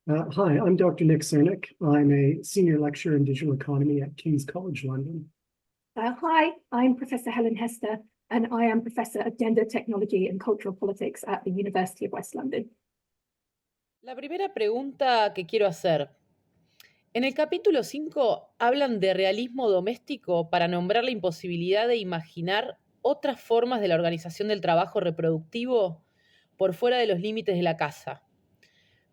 Hi, I'm Dr. Nick Srnicek. I'm a senior lecturer in digital economy at King's College London. Hi, I'm Professor Helen Hester, and I am Professor of Gender, Technology and Cultural Politics at the University of West London. La primera pregunta que quiero hacer. En el capítulo 5 hablan de realismo doméstico para nombrar la imposibilidad de imaginar otras formas de la organización del trabajo reproductivo por fuera de los límites de la casa.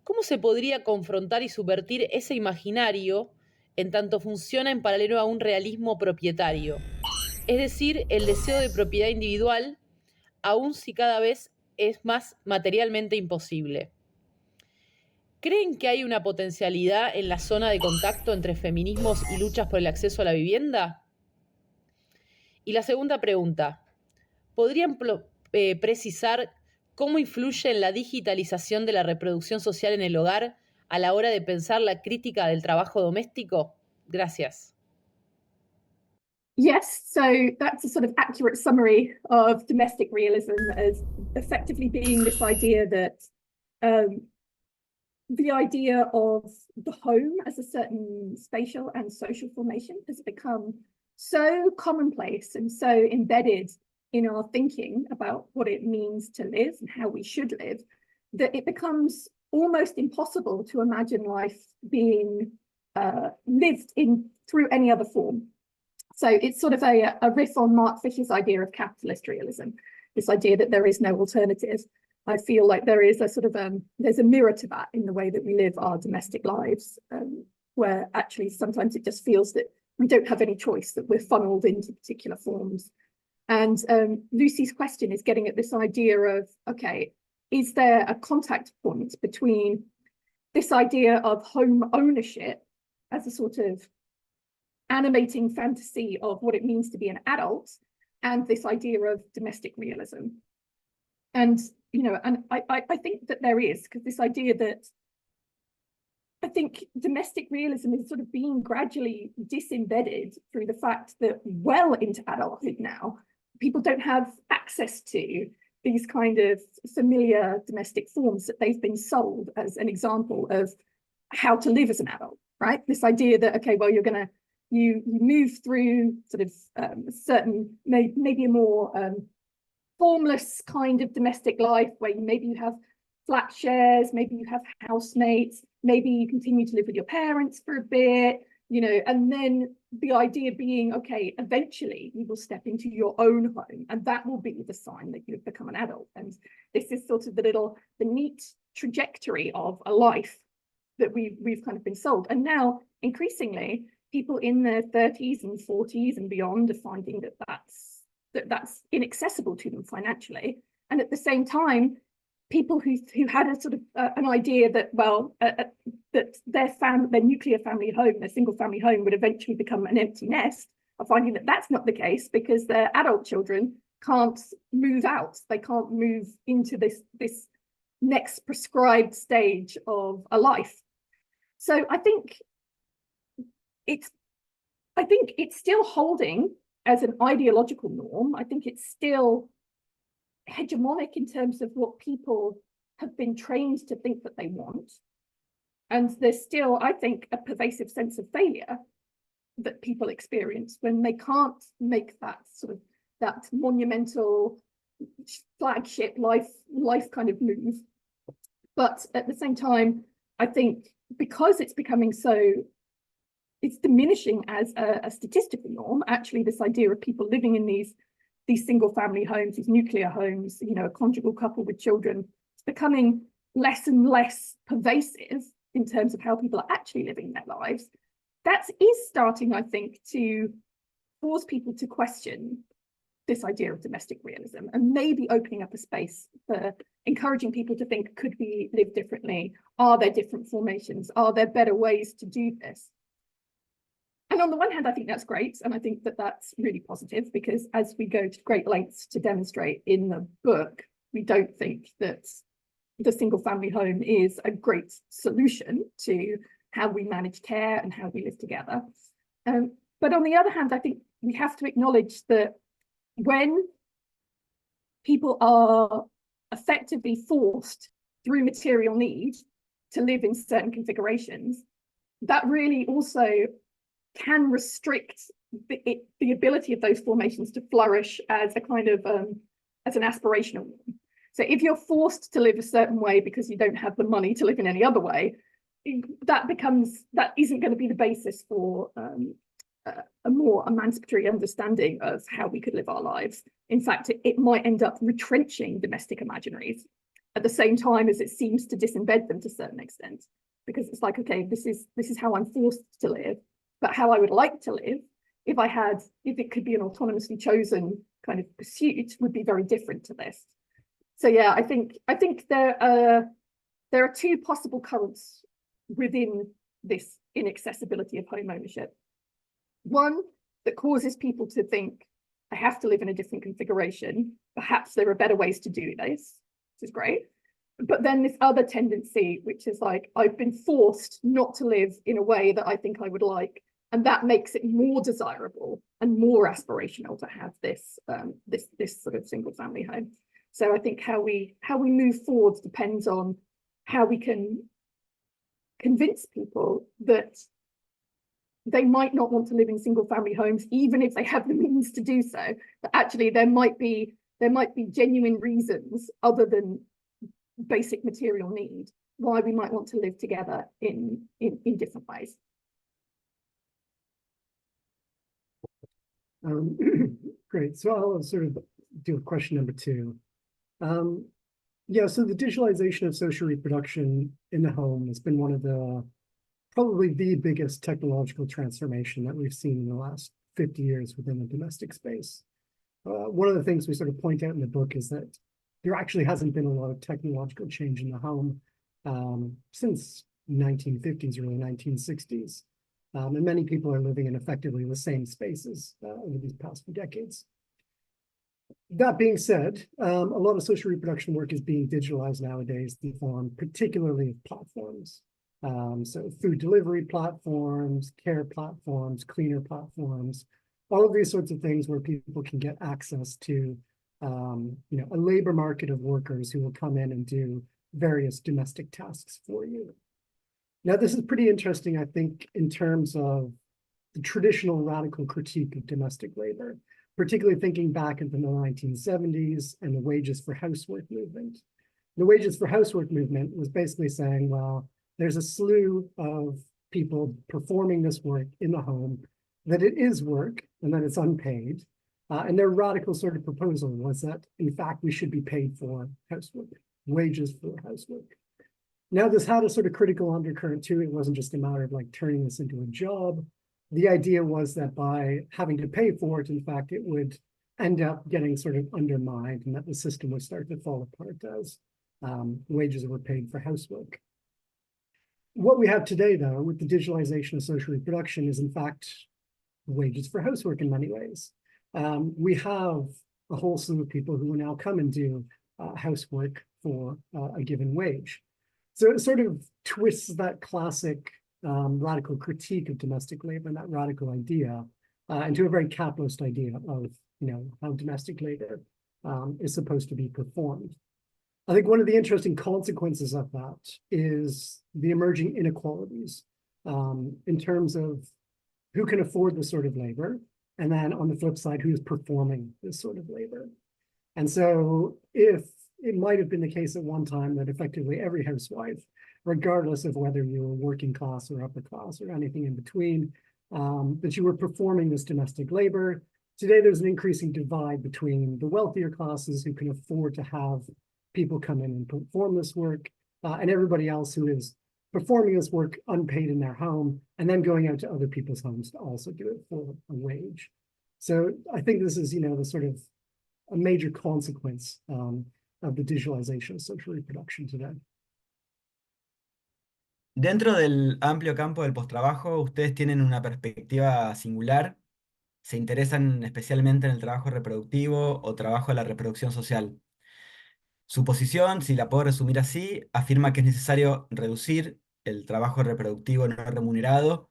¿Cómo se podría confrontar y subvertir ese imaginario en tanto funciona en paralelo a un realismo propietario? Es decir, el deseo de propiedad individual, aun si cada vez es más materialmente imposible. ¿Creen que hay una potencialidad en la zona de contacto entre feminismos y luchas por el acceso a la vivienda? Y la segunda pregunta, ¿podrían precisar cómo influye en la digitalización de la reproducción social en el hogar a la hora de pensar la crítica del trabajo doméstico? Gracias. Yes, so that's a sort of accurate summary of domestic realism as effectively being this idea that the idea of the home as a certain spatial and social formation has become so commonplace and so embedded in our thinking about what it means to live and how we should live, that it becomes almost impossible to imagine life being lived in through any other form. So it's sort of a riff on Mark Fisher's idea of capitalist realism, this idea that there is no alternative. I feel like there is a sort of there's a mirror to that in the way that we live our domestic lives, where actually sometimes it just feels that we don't have any choice, that we're funneled into particular forms. And Lucy's question is getting at this idea of, okay, is there a contact point between this idea of home ownership as a sort of animating fantasy of what it means to be an adult and this idea of domestic realism? And I think that there is, because this idea that I think domestic realism is sort of being gradually disembedded through the fact that well into adulthood now, people don't have access to these kind of familiar domestic forms that they've been sold as an example of how to live as an adult, right? This idea that, okay, well, you move through sort of certain, maybe a more formless kind of domestic life where maybe you have flat shares, maybe you have housemates, maybe you continue to live with your parents for a bit, and then the idea being, okay, eventually you will step into your own home and that will be the sign that you've become an adult. And this is sort of the neat trajectory of a life that we've kind of been sold. And now increasingly people in their 30s and 40s and beyond are finding that that's inaccessible to them financially. And at the same time, people who had a sort of an idea that, well, that their nuclear family home, their single family home would eventually become an empty nest, are finding that that's not the case because their adult children can't move out. They can't move into this next prescribed stage of a life. So I think it's still holding as an ideological norm. I think it's still hegemonic in terms of what people have been trained to think that they want. And there's still, I think, a pervasive sense of failure that people experience when they can't make that sort of that monumental flagship life kind of move. But at the same time, I think because it's becoming it's diminishing as a statistical norm, actually this idea of people living in these single family homes, these nuclear homes, a conjugal couple with children, it's becoming less and less pervasive in terms of how people are actually living their lives. That is starting, I think, to force people to question this idea of domestic realism and maybe opening up a space for encouraging people to think, could we live differently? Are there different formations? Are there better ways to do this? And on the one hand, I think that's great. And I think that that's really positive because as we go to great lengths to demonstrate in the book, we don't think that the single family home is a great solution to how we manage care and how we live together. But on the other hand, I think we have to acknowledge that when people are effectively forced through material need to live in certain configurations, that really also can restrict the ability of those formations to flourish as a kind of as an aspirational one. So if you're forced to live a certain way because you don't have the money to live in any other way, that isn't going to be the basis for a more emancipatory understanding of how we could live our lives. In fact, it might end up retrenching domestic imaginaries at the same time as it seems to disembed them to a certain extent, because it's like, okay, this is how I'm forced to live, but how I would like to live, if it could be an autonomously chosen kind of pursuit, would be very different to this. So yeah, I think there are two possible currents within this inaccessibility of home ownership. One that causes people to think, I have to live in a different configuration. Perhaps there are better ways to do this, which is great. But then this other tendency, which is like, I've been forced not to live in a way that I think I would like. And that makes it more desirable and more aspirational to have this sort of single family home. So I think how we move forward depends on how we can convince people that they might not want to live in single family homes, even if they have the means to do so. But actually there might be genuine reasons other than basic material need why we might want to live together in different ways. Great. So I'll sort of do question number 2. Yeah, so the digitalization of social reproduction in the home has been one of probably the biggest technological transformation that we've seen in the last 50 years within the domestic space. One of the things we sort of point out in the book is that there actually hasn't been a lot of technological change in the home since 1950s, early 1960s. And many people are living in effectively the same spaces over these past few decades. That being said, a lot of social reproduction work is being digitalized nowadays in the form particularly of platforms. So food delivery platforms, care platforms, cleaner platforms, all of these sorts of things where people can get access to a labor market of workers who will come in and do various domestic tasks for you. Now, this is pretty interesting, I think, in terms of the traditional radical critique of domestic labor, particularly thinking back into the 1970s and the wages for housework movement. The wages for housework movement was basically saying, well, there's a slew of people performing this work in the home, that it is work and that it's unpaid. And their radical sort of proposal was that, in fact, we should be paid for housework, wages for housework. Now, this had a sort of critical undercurrent too. It wasn't just a matter of like turning this into a job. The idea was that by having to pay for it, in fact, it would end up getting sort of undermined and that the system would start to fall apart as wages were paid for housework. What we have today, though, with the digitalization of social reproduction is, in fact, wages for housework in many ways. We have a whole slew of people who will now come and do housework for a given wage. So it sort of twists that classic radical critique of domestic labor and that radical idea into a very capitalist idea of how domestic labor is supposed to be performed. I think one of the interesting consequences of that is the emerging inequalities in terms of who can afford this sort of labor, and then on the flip side, who's performing this sort of labor. And so if it might have been the case at one time that effectively every housewife, regardless of whether you were working class or upper class or anything in between, that you were performing this domestic labor. Today, there's an increasing divide between the wealthier classes who can afford to have people come in and perform this work, and everybody else who is performing this work unpaid in their home, and then going out to other people's homes to also do it for a wage. So I think this is, the sort of a major consequence of the digitalization of social reproduction today. Dentro del amplio campo del posttrabajo, ustedes tienen una perspectiva singular, se interesan especialmente en el trabajo reproductivo o trabajo de la reproducción social. Su posición, si la puedo resumir así, afirma que es necesario reducir el trabajo reproductivo no remunerado,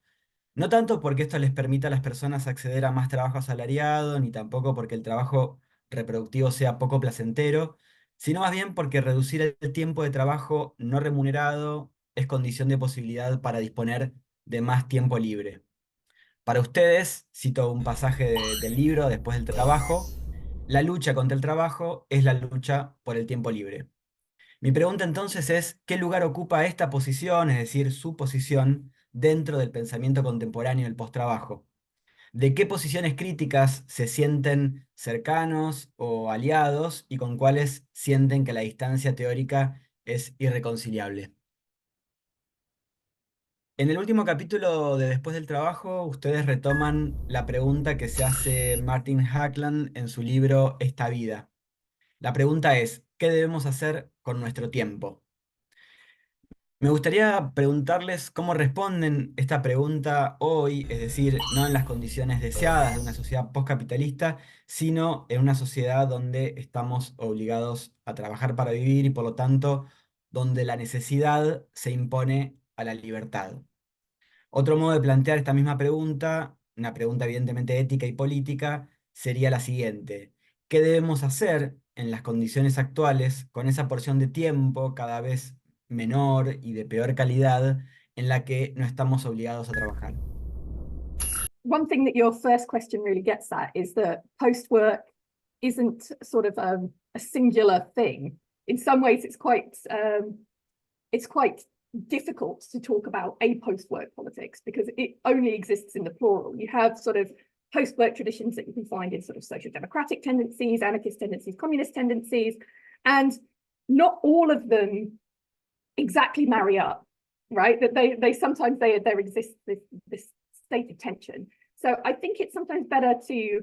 no tanto porque esto les permita a las personas acceder a más trabajo asalariado, ni tampoco porque el trabajo reproductivo sea poco placentero, sino más bien porque reducir el tiempo de trabajo no remunerado es condición de posibilidad para disponer de más tiempo libre. Para ustedes, cito un pasaje del libro, Después del trabajo, la lucha contra el trabajo es la lucha por el tiempo libre. Mi pregunta entonces es, ¿qué lugar ocupa esta posición, es decir, su posición, dentro del pensamiento contemporáneo del postrabajo? ¿De qué posiciones críticas se sienten cercanos o aliados y con cuáles sienten que la distancia teórica es irreconciliable? En el último capítulo de Después del trabajo, ustedes retoman la pregunta que se hace Martin Hackland en su libro Esta vida. La pregunta es, ¿qué debemos hacer con nuestro tiempo? Me gustaría preguntarles cómo responden esta pregunta hoy, es decir, no en las condiciones deseadas de una sociedad postcapitalista, sino en una sociedad donde estamos obligados a trabajar para vivir y por lo tanto donde la necesidad se impone a la libertad. Otro modo de plantear esta misma pregunta, una pregunta evidentemente ética y política, sería la siguiente. ¿Qué debemos hacer en las condiciones actuales con esa porción de tiempo cada vez menor y de peor calidad en la que no estamos obligados a trabajar? One thing that your first question really gets at is that post-work isn't sort of a singular thing. In some ways, it's quite difficult to talk about a post-work politics because it only exists in the plural. You have sort of post-work traditions that you can find in sort of social democratic tendencies, anarchist tendencies, communist tendencies, and not all of them exactly marry up, right? That they sometimes there exists this state of tension. So I think it's sometimes better to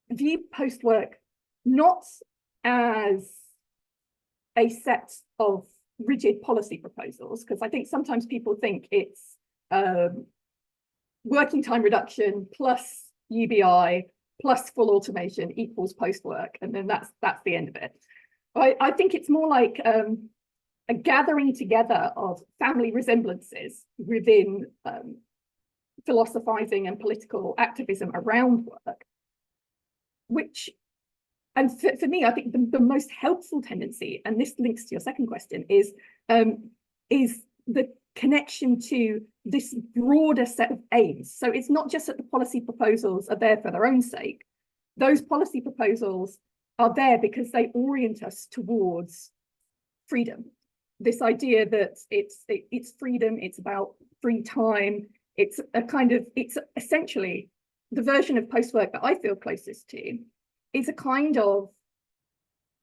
view post-work not as a set of rigid policy proposals, because I think sometimes people think it's working time reduction plus UBI plus full automation equals post-work, and then that's the end of it. I think it's more like a gathering together of family resemblances within philosophizing and political activism around work, which, and for me, I think the most helpful tendency, and this links to your second question, is the connection to this broader set of aims. So it's not just that the policy proposals are there for their own sake. Those policy proposals are there because they orient us towards freedom. This idea that it's freedom, it's about free time, it's essentially the version of post-work that I feel closest to is a kind of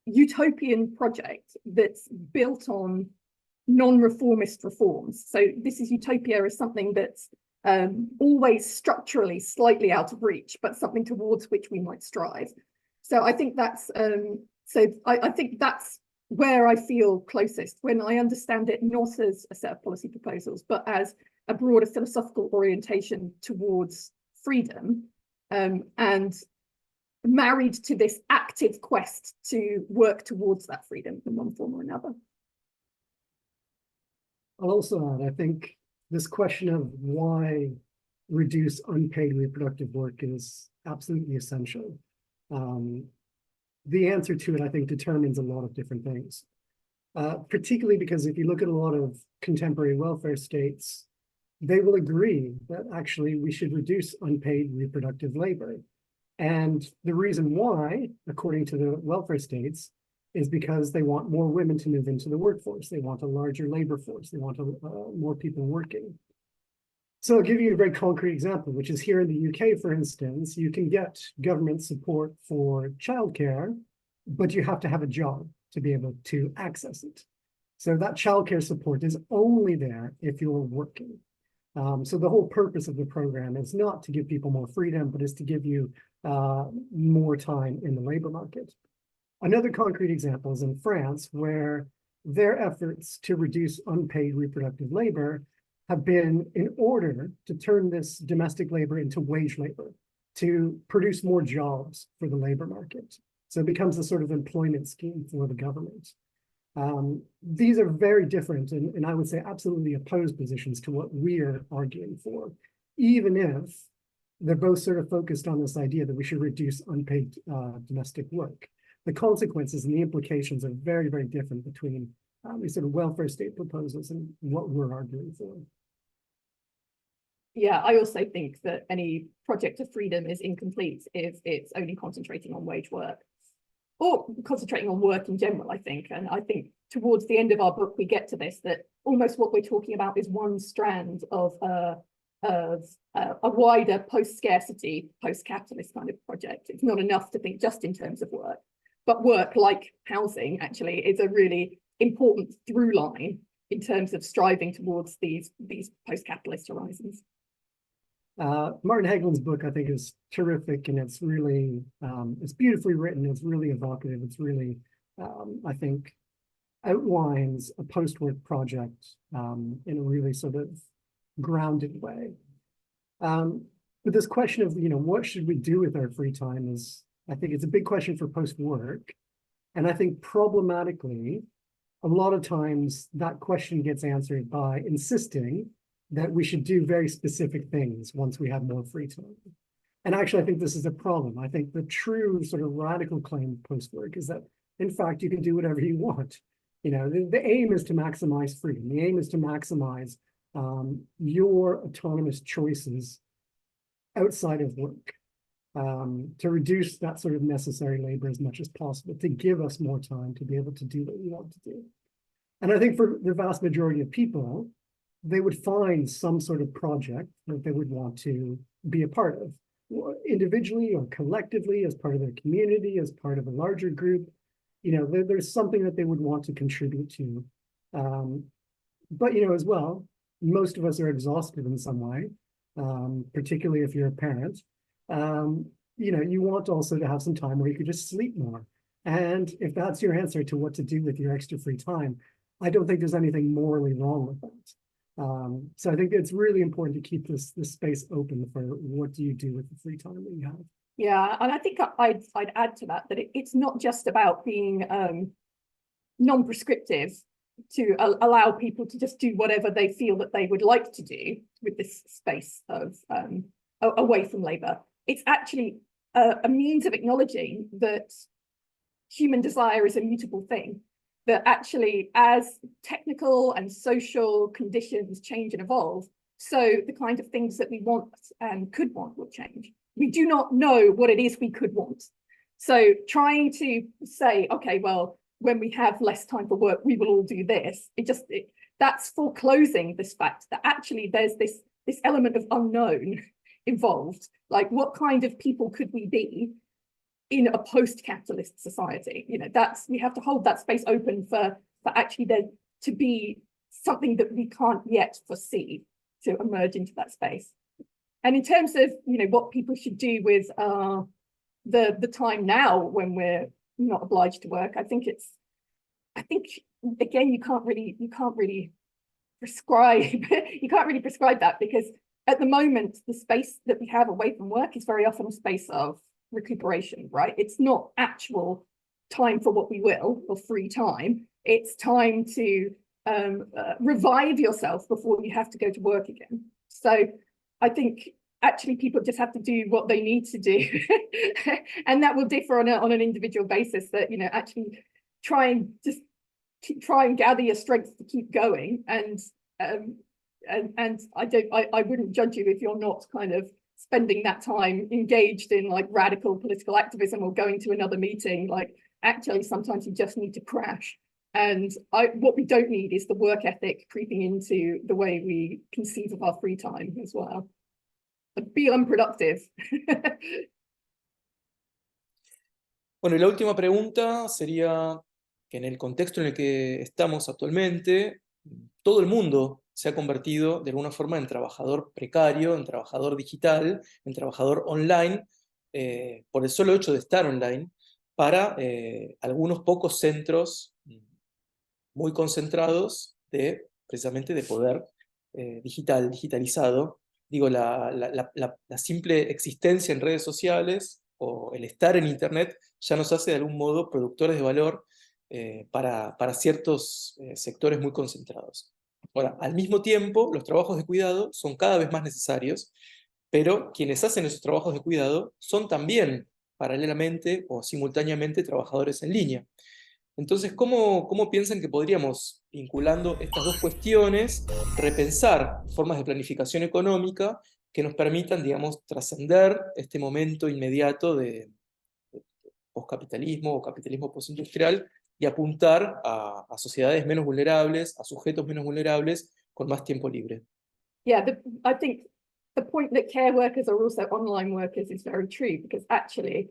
utopian project that's built on non-reformist reforms. So this is utopia as something that's always structurally slightly out of reach, but something towards which we might strive. So I think that's I think that's where I feel closest, when I understand it not as a set of policy proposals, but as a broader philosophical orientation towards freedom, and married to this active quest to work towards that freedom in one form or another. I'll also add, I think this question of why reduce unpaid reproductive work is absolutely essential. The answer to it, I think, determines a lot of different things, particularly because if you look at a lot of contemporary welfare states, they will agree that actually we should reduce unpaid reproductive labor. And the reason why, according to the welfare states, is because they want more women to move into the workforce. They want a larger labor force. They want more people working. So I'll give you a very concrete example, which is here in the UK, for instance, you can get government support for childcare, but you have to have a job to be able to access it. So that childcare support is only there if you're working. So the whole purpose of the program is not to give people more freedom, but is to give you more time in the labor market. Another concrete example is in France, where their efforts to reduce unpaid reproductive labor have been in order to turn this domestic labor into wage labor, to produce more jobs for the labor market. So it becomes a sort of employment scheme for the government. These are very different and I would say absolutely opposed positions to what we're arguing for, even if they're both sort of focused on this idea that we should reduce unpaid domestic work. The consequences and the implications are very, very different between these sort of welfare state proposals and what we're arguing for. Yeah, I also think that any project of freedom is incomplete if it's only concentrating on wage work or concentrating on work in general, I think. And I think towards the end of our book, we get to this, that almost what we're talking about is one strand of a wider post-scarcity, post-capitalist kind of project. It's not enough to think just in terms of work, but work, like housing, actually is a really important through line in terms of striving towards these post-capitalist horizons. Martin Hagelin's book, I think, is terrific, and it's really, it's beautifully written. It's really evocative. It's really, I think, outlines a post-work project in a really sort of grounded way. But this question of, what should we do with our free time is, I think it's a big question for post-work. And I think problematically, a lot of times that question gets answered by insisting that we should do very specific things once we have more free time. And actually, I think this is a problem. I think the true sort of radical claim post-work is that, in fact, you can do whatever you want. The aim is to maximize freedom. The aim is to maximize your autonomous choices outside of work, to reduce that sort of necessary labor as much as possible, to give us more time to be able to do what we want to do. And I think for the vast majority of people, they would find some sort of project that they would want to be a part of, individually or collectively, as part of their community, as part of a larger group. There's something that they wowould want to contribute to. But, as well, most of us are exhausted in some way, particularly if you're a parent. You want also to have some time where you could just sleep more. And if that's your answer to what to do with your extra free time, I don't think there's anything morally wrong with that. So I think it's really important to keep this space open for what do you do with the free time that you have. Yeah, and I think I'd add to that it's not just about being non-prescriptive to allow people to just do whatever they feel that they would like to do with this space of away from labor. It's actually a means of acknowledging that human desire is a mutable thing, that actually as technical and social conditions change and evolve, so the kind of things that we want and could want will change. We do not know what it is we could want. So trying to say, okay, well, when we have less time for work, we will all do this. That's foreclosing this fact that actually there's this element of unknown involved. Like, what kind of people could we be in a post-capitalist society? We have to hold that space open for actually there to be something that we can't yet foresee to emerge into that space. And in terms of what people should do with the time now when we're not obliged to work, I think again you can't really prescribe that, because at the moment the space that we have away from work is very often a space of recuperation, right? It's not actual time for what we will or free time. It's time to revive yourself before you have to go to work again. So I think actually people just have to do what they need to do, and that will differ on an individual basis. That actually try and gather your strength to keep going, and I wouldn't judge you if you're not kind of spending that time engaged in like radical political activism or going to another meeting. Like, actually sometimes you just need to crash. And what we don't need is the work ethic creeping into the way we conceive of our free time as well. Be unproductive. Bueno, y la última pregunta sería que en el contexto en el que estamos actualmente, todo el mundo se ha convertido de alguna forma en trabajador precario, en trabajador digital, en trabajador online, por el solo hecho de estar online, para algunos pocos centros muy concentrados precisamente de poder digitalizado. Digo, la simple existencia en redes sociales o el estar en Internet ya nos hace de algún modo productores de valor para ciertos sectores muy concentrados. Ahora, al mismo tiempo, los trabajos de cuidado son cada vez más necesarios, pero quienes hacen esos trabajos de cuidado son también paralelamente o simultáneamente trabajadores en línea. Entonces, ¿cómo piensan que podríamos, vinculando estas dos cuestiones, repensar formas de planificación económica que nos permitan, digamos, trascender este momento inmediato de poscapitalismo o capitalismo postindustrial y apuntar a sociedades menos vulnerables, a sujetos menos vulnerables, con más tiempo libre? Yeah, I think the point that care workers are also online workers is very true, because actually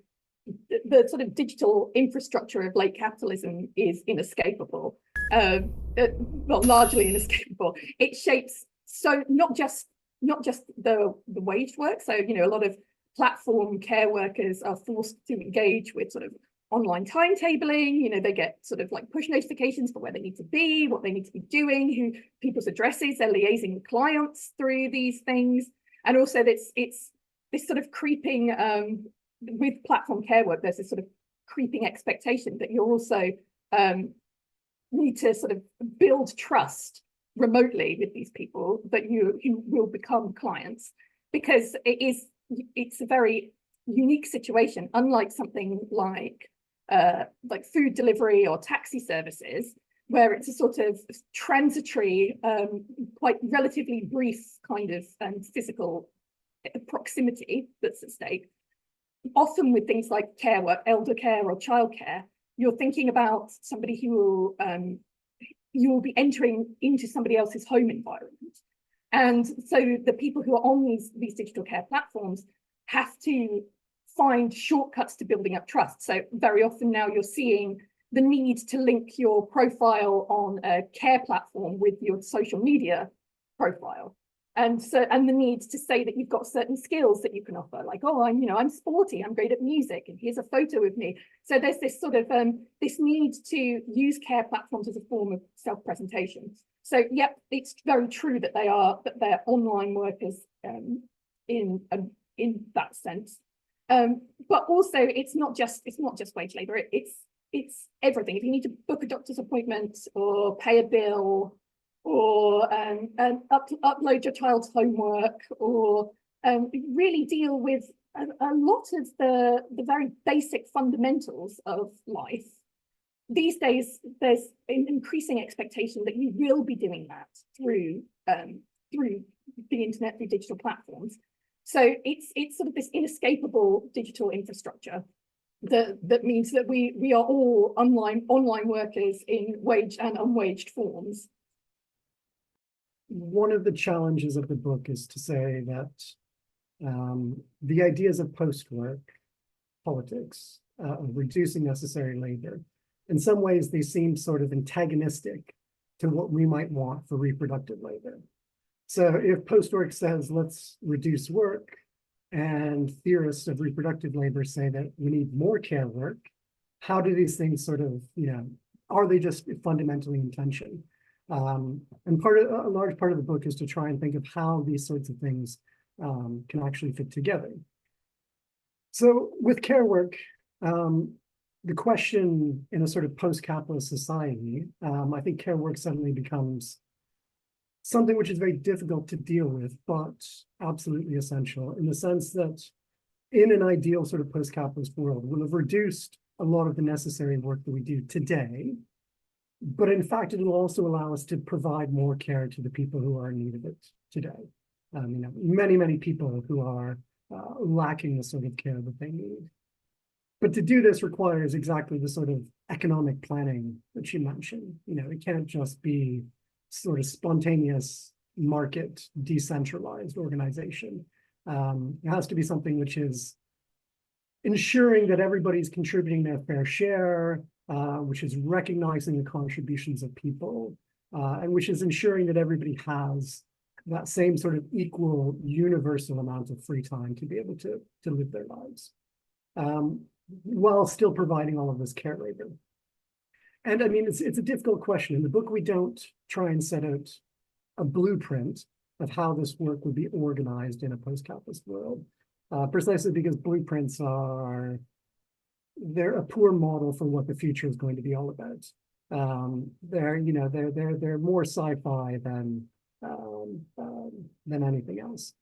the sort of digital infrastructure of late capitalism is inescapable. Well, largely inescapable. It shapes so not just the waged work. So, you know, a lot of platform care workers are forced to engage with sort of online timetabling. You know, they get sort of like push notifications for where they need to be, what they need to be doing, who people's addresses, they're liaising with clients through these things. And also it's this sort of creeping with platform care work, there's this sort of creeping expectation that you're also need to sort of build trust remotely with these people, that you will become clients, because it's a very unique situation, unlike something like food delivery or taxi services, where it's a sort of transitory, quite relatively brief kind of physical proximity that's at stake. Often with things like care work, elder care or childcare, you're thinking about somebody who will you will be entering into somebody else's home environment. And so the people who are on these digital care platforms have to find shortcuts to building up trust. So very often now you're seeing the need to link your profile on a care platform with your social media profile. And the need to say that you've got certain skills that you can offer, like, oh, I'm sporty, I'm great at music, and here's a photo of me. So there's this sort of this need to use care platforms as a form of self-presentation. So yep, it's very true that they're online workers in that sense. But also it's not just wage labor. It's everything. If you need to book a doctor's appointment or pay a bill, or upload your child's homework, or really deal with a lot of the very basic fundamentals of life. These days, there's an increasing expectation that you will be doing that through the internet, through digital platforms. So it's sort of this inescapable digital infrastructure that means that we are all online workers in waged and unwaged forms. One of the challenges of the book is to say that the ideas of post-work politics, of reducing necessary labor, in some ways they seem sort of antagonistic to what we might want for reproductive labor. So if post-work says, let's reduce work, and theorists of reproductive labor say that we need more care work, how do these things sort of, are they just fundamentally in tension? And a large part of the book is to try and think of how these sorts of things can actually fit together. So with care work, the question in a sort of post-capitalist society, I think care work suddenly becomes something which is very difficult to deal with, but absolutely essential, in the sense that in an ideal sort of post-capitalist world, we'll have reduced a lot of the necessary work that we do today, but in fact, it will also allow us to provide more care to the people who are in need of it today. Many people who are lacking the sort of care that they need. But to do this requires exactly the sort of economic planning that you mentioned. It can't just be sort of spontaneous market, decentralized organization. It has to be something which is ensuring that everybody's contributing their fair share, which is recognizing the contributions of people, and which is ensuring that everybody has that same sort of equal, universal amount of free time to be able to live their lives, while still providing all of this care labor. And I mean, it's a difficult question. In the book, we don't try and set out a blueprint of how this work would be organized in a post-capitalist world, precisely because blueprints they're a poor model for what the future is going to be all about. They're more sci-fi than anything else.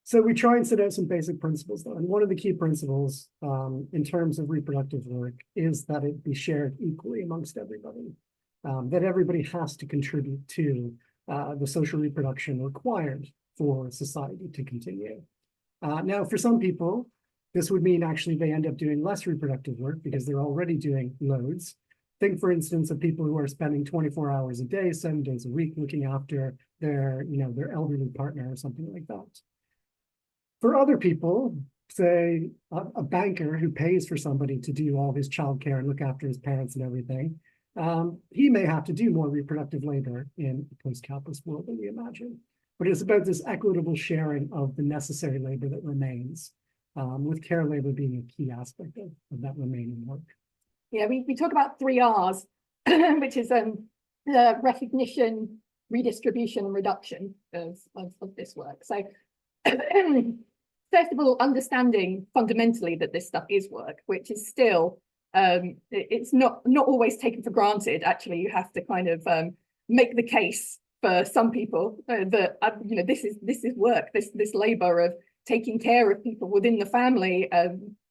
So we try and set out some basic principles, though. And one of the key principles in terms of reproductive work is that it be shared equally amongst everybody, that everybody has to contribute to the social reproduction required for society to continue. Now, for some people, this would mean actually they end up doing less reproductive work because they're already doing loads. Think, for instance, of people who are spending 24 hours a day, 7 days a week, looking after their elderly partner or something like that. For other people, say a banker who pays for somebody to do all his childcare and look after his parents and everything, he may have to do more reproductive labor in a post-capitalist world than we imagine. But it's about this equitable sharing of the necessary labor that remains, with care labor being a key aspect of that remaining work. Yeah, we talk about 3 R's, which is recognition, redistribution, and reduction of this work. So first of all, understanding fundamentally that this stuff is work, which is still, it's not always taken for granted. Actually, you have to kind of make the case for some people that this is work. This labor of taking care of people within the family,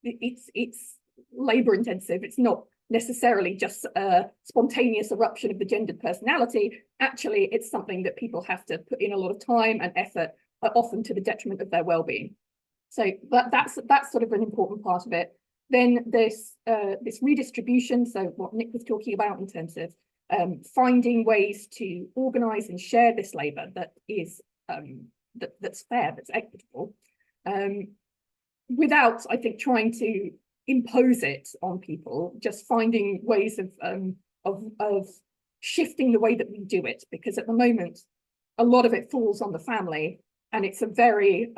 it's labor intensive. It's not necessarily just a spontaneous eruption of the gendered personality. Actually, it's something that people have to put in a lot of time and effort, often to the detriment of their well-being. So that's sort of an important part of it. Then this redistribution, so what Nick was talking about in terms of finding ways to organize and share this labor that is that's fair, that's equitable, without, I think, trying to impose it on people, just finding ways of shifting the way that we do it, because at the moment a lot of it falls on the family, and it's a very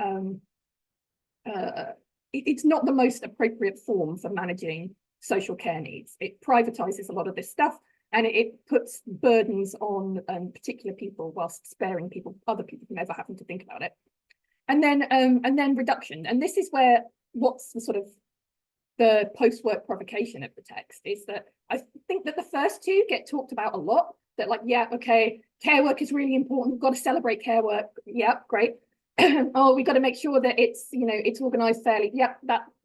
it's not the most appropriate form for managing social care needs. It privatizes a lot of this stuff, and it puts burdens on particular people whilst sparing other people from ever having to think about it. And then reduction, and this is where what's the sort of the post-work provocation of the text is that I think that the first 2 get talked about a lot, that like, yeah, okay, care work is really important, we've got to celebrate care work, yeah, great. Oh, we got to make sure that it's organized fairly, yeah,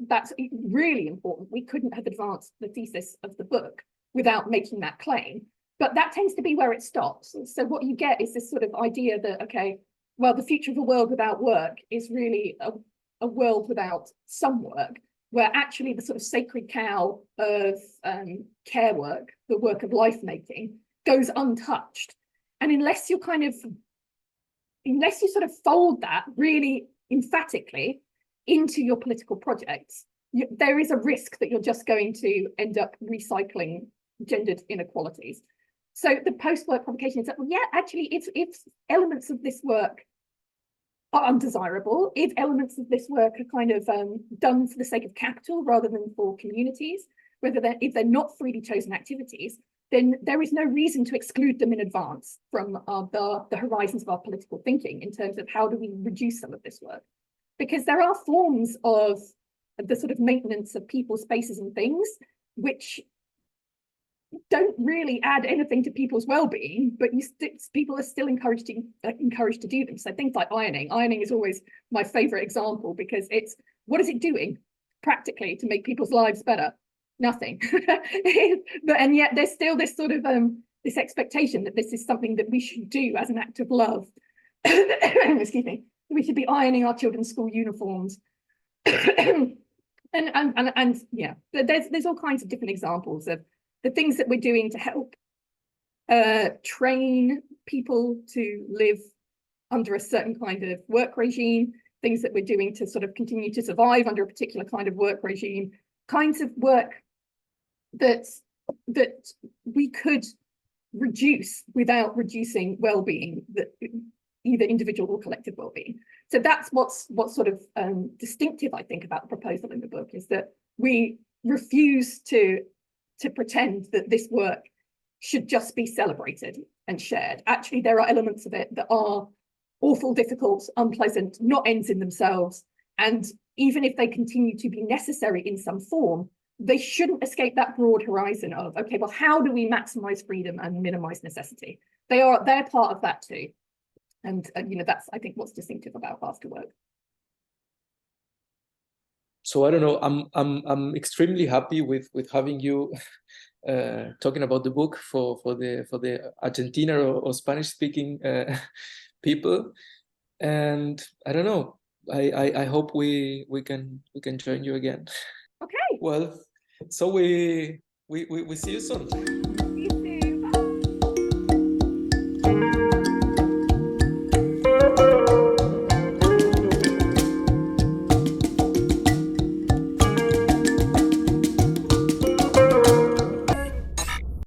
that's really important. We couldn't have advanced the thesis of the book without making that claim, but that tends to be where it stops. So what you get is this sort of idea that, okay, well, the future of a world without work is really a world without some work, where actually the sort of sacred cow of care work, the work of life making, goes untouched. And unless you sort of fold that really emphatically into your political projects, there is a risk that you're just going to end up recycling gendered inequalities. So the post-work provocation is that, well, yeah, actually, if elements of this work are undesirable, if elements of this work are kind of done for the sake of capital rather than for communities, if they're not freely chosen activities, then there is no reason to exclude them in advance from the horizons of our political thinking in terms of how do we reduce some of this work. Because there are forms of the sort of maintenance of people, spaces and things which don't really add anything to people's well-being, but people are still encouraged to do them. So things like ironing. Ironing is always my favorite example, because it's, what is it doing practically to make people's lives better? Nothing. And yet there's still this sort of this expectation that this is something that we should do as an act of love. Excuse me. We should be ironing our children's school uniforms. and yeah, there's all kinds of different examples of the things that we're doing to help train people to live under a certain kind of work regime, things that we're doing to sort of continue to survive under a particular kind of work regime, kinds of work that we could reduce without reducing well-being, that either individual or collective well-being. So that's what's sort of distinctive, I think, about the proposal in the book, is that we refuse to pretend that this work should just be celebrated and shared. Actually, there are elements of it that are awful, difficult, unpleasant, not ends in themselves. And even if they continue to be necessary in some form, they shouldn't escape that broad horizon of, okay, well, how do we maximize freedom and minimize necessity? They're part of that too. And that's, I think, what's distinctive about After Work. So I don't know. I'm extremely happy with having you talking about the book for the Argentina or Spanish speaking people. And I don't know. I hope we can join you again. Okay. Well, so we see you soon.